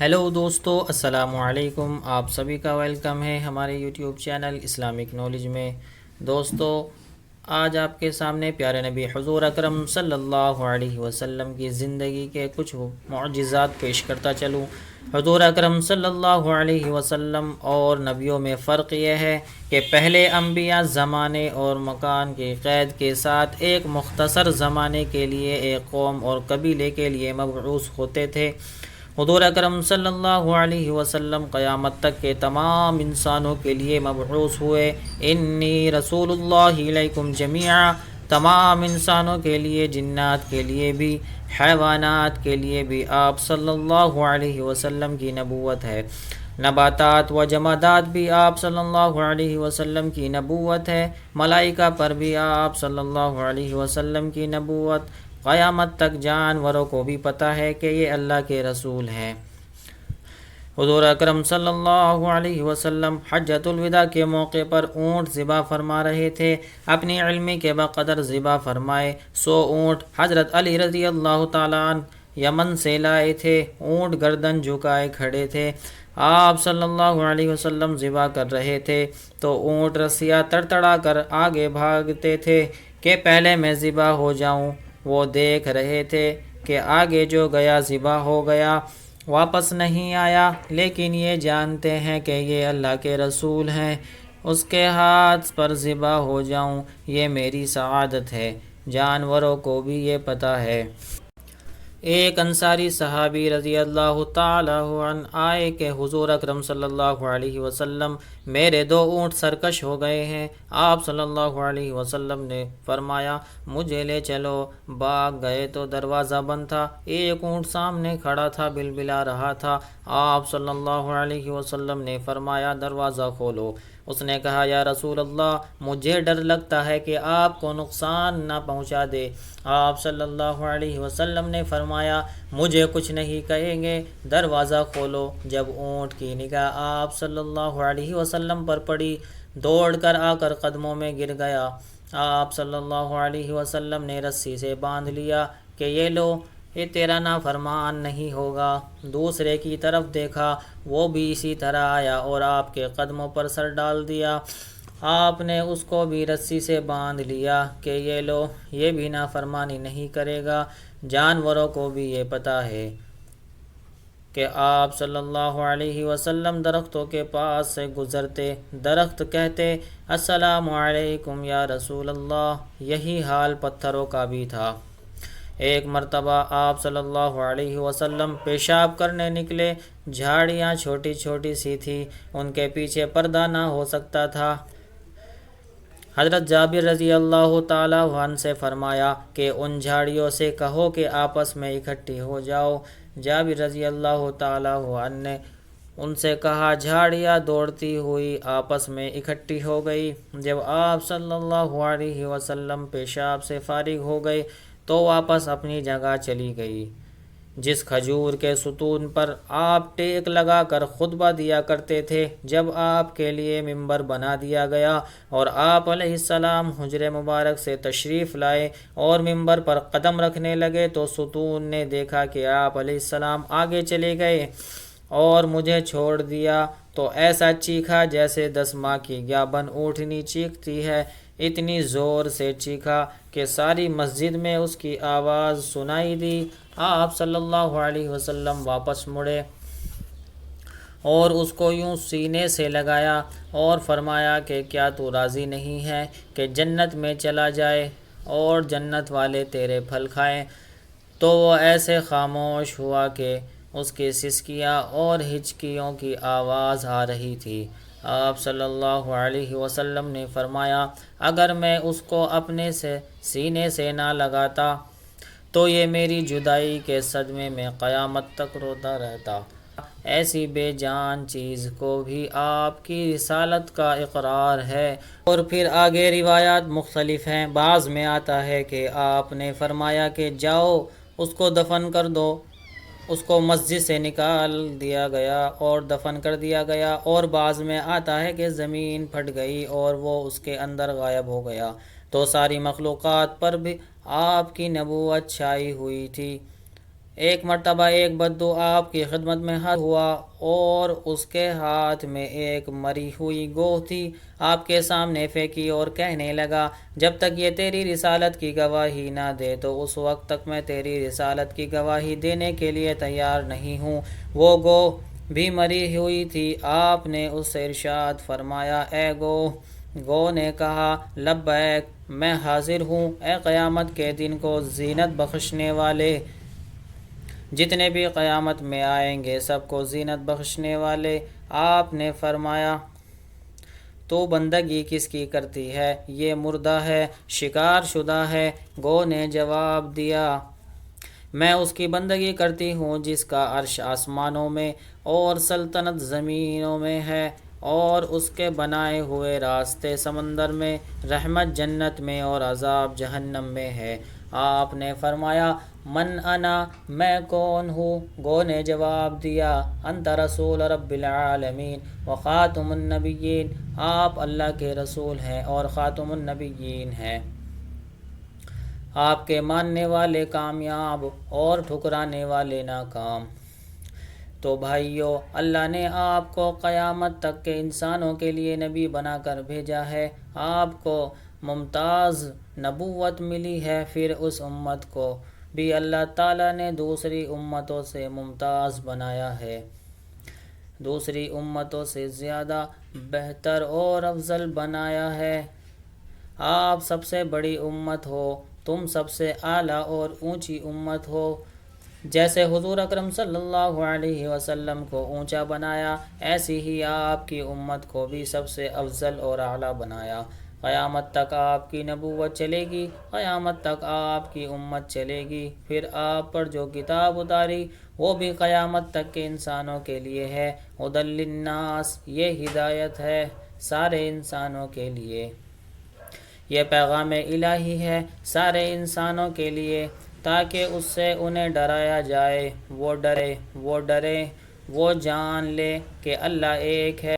Hello دوستو، السلام علیکم۔ آپ سبھی کا ویلکم ہے ہمارے یوٹیوب چینل اسلامک نالج میں۔ دوستو، آج آپ کے سامنے پیارے نبی حضور اکرم صلی اللہ علیہ وسلم کی زندگی کے کچھ معجزات پیش کرتا چلوں۔ حضور اکرم صلی اللہ علیہ وسلم اور نبیوں میں فرق یہ ہے کہ پہلے انبیاء زمانے اور مکان کی قید کے ساتھ ایک مختصر زمانے کے لیے ایک قوم اور قبیلے کے لیے مبعوث ہوتے تھے۔ حضور اکرم صلی اللہ علیہ وسلم قیامت تک کے تمام انسانوں کے لیے مبعوث ہوئے۔ انی رسول اللہ علیکم جمیعا، تمام انسانوں کے لیے، جنات کے لیے بھی، حیوانات کے لیے بھی آپ صلی اللہ علیہ وسلم کی نبوت ہے۔ نباتات و جمادات بھی آپ صلی اللہ علیہ وسلم کی نبوت ہے۔ ملائکہ پر بھی آپ صلی اللہ علیہ وسلم کی نبوت۔ قیامت تک جانوروں کو بھی پتہ ہے کہ یہ اللہ کے رسول ہیں۔ حضور اکرم صلی اللہ علیہ وسلم حجۃ الوداع کے موقع پر اونٹ ذبح فرما رہے تھے۔ اپنی علم کے بقدر ذبح فرمائے 100 اونٹ حضرت علی رضی اللہ تعالیٰ عنہ یمن سے لائے تھے۔ اونٹ گردن جھکائے کھڑے تھے۔ آپ صلی اللہ علیہ وسلم ذبح کر رہے تھے تو اونٹ رسیاں تڑتڑا کر آگے بھاگتے تھے کہ پہلے میں ذبح ہو جاؤں۔ وہ دیکھ رہے تھے کہ آگے جو گیا ذبح ہو گیا، واپس نہیں آیا، لیکن یہ جانتے ہیں کہ یہ اللہ کے رسول ہیں۔ اس کے ہاتھ پر ذبح ہو جاؤں، یہ میری سعادت ہے۔ جانوروں کو بھی یہ پتہ ہے۔ ایک انصاری صحابی رضی اللہ تعالیٰ عنہ آئے کہ حضور اکرم صلی اللہ علیہ وسلم، میرے 2 اونٹ سرکش ہو گئے ہیں۔ آپ صلی اللہ علیہ وسلم نے فرمایا مجھے لے چلو۔ بھاگ گئے تو دروازہ بند تھا۔ ایک اونٹ سامنے کھڑا تھا، بلبلا رہا تھا۔ آپ صلی اللہ علیہ وسلم نے فرمایا دروازہ کھولو۔ اس نے کہا یا رسول اللہ، مجھے ڈر لگتا ہے کہ آپ کو نقصان نہ پہنچا دے۔ آپ صلی اللہ علیہ وسلم نے فرمایا مجھے کچھ نہیں کہیں گے، دروازہ کھولو۔ جب اونٹ کی نگاہ آپ صلی اللہ علیہ وسلم پر پڑی، دوڑ کر آ کر قدموں میں گر گیا۔ آپ صلی اللہ علیہ وسلم نے رسی سے باندھ لیا کہ یہ لو، یہ تیرا نافرمان نہیں ہوگا۔ دوسرے کی طرف دیکھا، وہ بھی اسی طرح آیا اور آپ کے قدموں پر سر ڈال دیا۔ آپ نے اس کو بھی رسی سے باندھ لیا کہ یہ لو، یہ بھی نافرمانی نہیں کرے گا۔ جانوروں کو بھی یہ پتہ ہے کہ آپ صلی اللہ علیہ وسلم درختوں کے پاس سے گزرتے، درخت کہتے السلام علیکم یا رسول اللہ۔ یہی حال پتھروں کا بھی تھا۔ ایک مرتبہ آپ صلی اللہ علیہ وسلم پیشاب کرنے نکلے۔ جھاڑیاں چھوٹی چھوٹی سی تھی، ان کے پیچھے پردہ نہ ہو سکتا تھا۔ حضرت جابر رضی اللہ تعالیٰ عنہ سے فرمایا کہ ان جھاڑیوں سے کہو کہ آپس میں اکٹھی ہو جاؤ۔ جابر رضی اللہ تعالیٰ عنہ نے ان سے کہا، جھاڑیاں دوڑتی ہوئی آپس میں اکٹھی ہو گئی۔ جب آپ صلی اللہ علیہ وسلم پیشاب سے فارغ ہو گئے تو واپس اپنی جگہ چلی گئی۔ جس کھجور کے ستون پر آپ ٹیک لگا کر خطبہ دیا کرتے تھے، جب آپ کے لیے ممبر بنا دیا گیا اور آپ علیہ السلام حجرے مبارک سے تشریف لائے اور ممبر پر قدم رکھنے لگے تو ستون نے دیکھا کہ آپ علیہ السلام آگے چلے گئے اور مجھے چھوڑ دیا تو ایسا چیخا جیسے 10 ماہ کی گیابن اونٹنی چیختی ہے۔ اتنی زور سے چیخا کہ ساری مسجد میں اس کی آواز سنائی دی۔ آپ صلی اللہ علیہ وسلم واپس مڑے اور اس کو یوں سینے سے لگایا اور فرمایا کہ کیا تو راضی نہیں ہے کہ جنت میں چلا جائے اور جنت والے تیرے پھل کھائیں؟ تو وہ ایسے خاموش ہوا کہ اس کی سسکیاں اور ہچکیوں کی آواز آ رہی تھی۔ آپ صلی اللہ علیہ وسلم نے فرمایا اگر میں اس کو اپنے سے سینے سے نہ لگاتا تو یہ میری جدائی کے صدمے میں قیامت تک روتا رہتا۔ ایسی بے جان چیز کو بھی آپ کی رسالت کا اقرار ہے۔ اور پھر آگے روایات مختلف ہیں۔ بعض میں آتا ہے کہ آپ نے فرمایا کہ جاؤ اس کو دفن کر دو۔ اس کو مسجد سے نکال دیا گیا اور دفن کر دیا گیا، اور بعض میں آتا ہے کہ زمین پھٹ گئی اور وہ اس کے اندر غائب ہو گیا۔ تو ساری مخلوقات پر بھی آپ کی نبوت چھائی ہوئی تھی۔ ایک مرتبہ ایک بدو آپ کی خدمت میں حاضر ہوا اور اس کے ہاتھ میں ایک مری ہوئی گوہ تھی۔ آپ کے سامنے پھینکی اور کہنے لگا، جب تک یہ تیری رسالت کی گواہی نہ دے تو اس وقت تک میں تیری رسالت کی گواہی دینے کے لیے تیار نہیں ہوں۔ وہ گوہ بھی مری ہوئی تھی۔ آپ نے اس سے ارشاد فرمایا، اے گوہ۔ گوہ نے کہا، لبیک، میں حاضر ہوں۔ اے قیامت کے دن کو زینت بخشنے والے، جتنے بھی قیامت میں آئیں گے سب کو زینت بخشنے والے۔ آپ نے فرمایا، تو بندگی کس کی کرتی ہے؟ یہ مردہ ہے، شکار شدہ ہے۔ گوہ نے جواب دیا، میں اس کی بندگی کرتی ہوں جس کا عرش آسمانوں میں اور سلطنت زمینوں میں ہے، اور اس کے بنائے ہوئے راستے سمندر میں، رحمت جنت میں اور عذاب جہنم میں ہے۔ آپ نے فرمایا، من انا، میں کون ہوں؟ گوہ نے جواب دیا، انت رسول رب العالمین و خاتم النبیین، آپ اللہ کے رسول ہیں اور خاتم النبیین ہیں۔ آپ کے ماننے والے کامیاب اور ٹھکرانے والے ناکام۔ تو بھائیو، اللہ نے آپ کو قیامت تک کے انسانوں کے لیے نبی بنا کر بھیجا ہے۔ آپ کو ممتاز نبوت ملی ہے، پھر اس امت کو بھی اللہ تعالیٰ نے دوسری امتوں سے ممتاز بنایا ہے، دوسری امتوں سے زیادہ بہتر اور افضل بنایا ہے۔ آپ سب سے بڑی امت ہو، تم سب سے اعلیٰ اور اونچی امت ہو۔ جیسے حضور اکرم صلی اللہ علیہ وسلم کو اونچا بنایا، ایسی ہی آپ کی امت کو بھی سب سے افضل اور اعلیٰ بنایا۔ قیامت تک آپ کی نبوت چلے گی، قیامت تک آپ کی امت چلے گی، پھر آپ پر جو کتاب اتاری وہ بھی قیامت تک کے انسانوں کے لیے ہے۔ ھدی للناس، یہ ہدایت ہے سارے انسانوں کے لیے، یہ پیغام الہی ہے سارے انسانوں کے لیے، تاکہ اس سے انہیں ڈرایا جائے، وہ ڈرے، وہ ڈریں، وہ جان لے کہ اللہ ایک ہے۔